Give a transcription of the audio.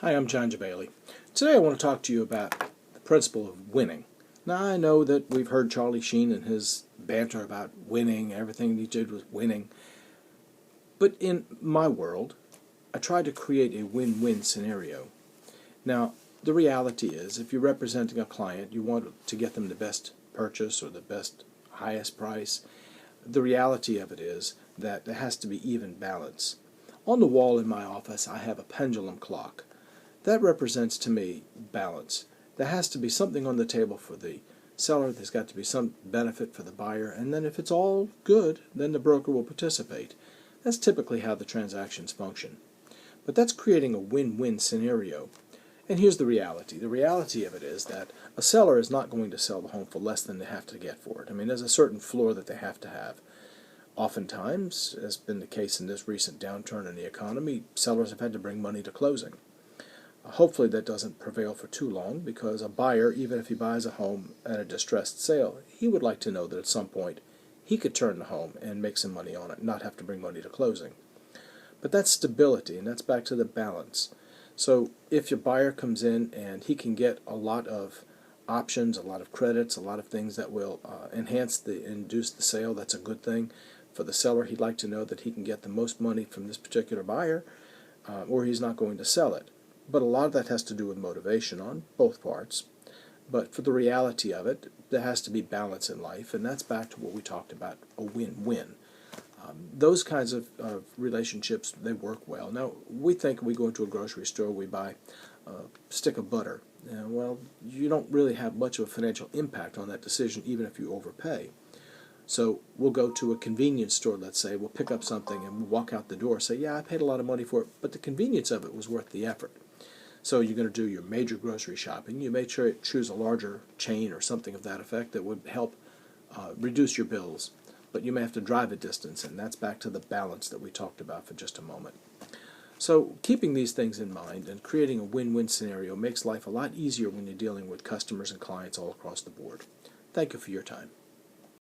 Hi, I'm John Jabailey. Today I want to talk to you about the principle of winning. Now I know that we've heard Charlie Sheen and his banter about winning, everything he did was winning. But in my world, I try to create a win-win scenario. Now, the reality is, if you're representing a client, you want to get them the best purchase or the best, highest price. The reality of it is that there has to be even balance. On the wall in my office, I have a pendulum clock. That represents to me balance. There has to be something on the table for the seller, there's got to be some benefit for the buyer, and then if it's all good, then the broker will participate. That's typically how the transactions function. But that's creating a win-win scenario. And here's the reality. The reality of it is that a seller is not going to sell the home for less than they have to get for it. I mean, there's a certain floor that they have to have. Oftentimes, as has been the case in this recent downturn in the economy, sellers have had to bring money to closing. Hopefully that doesn't prevail for too long, because a buyer, even if he buys a home at a distressed sale, he would like to know that at some point he could turn the home and make some money on it, not have to bring money to closing. But that's stability, and that's back to the balance. So if your buyer comes in and he can get a lot of options, a lot of credits, a lot of things that will induce the sale, that's a good thing. For the seller, he'd like to know that he can get the most money from this particular buyer, or he's not going to sell it. But a lot of that has to do with motivation on both parts. But for the reality of it, there has to be balance in life, and that's back to what we talked about, a win-win. Those kinds of relationships, they work well. Now, we think we go into a grocery store, we buy a stick of butter. Well, you don't really have much of a financial impact on that decision, even if you overpay. So we'll go to a convenience store, let's say, we'll pick up something and we'll walk out the door and say, yeah, I paid a lot of money for it, but the convenience of it was worth the effort. So you're going to do your major grocery shopping. You may choose a larger chain or something of that effect that would help reduce your bills. But you may have to drive a distance, and that's back to the balance that we talked about for just a moment. So keeping these things in mind and creating a win-win scenario makes life a lot easier when you're dealing with customers and clients all across the board. Thank you for your time.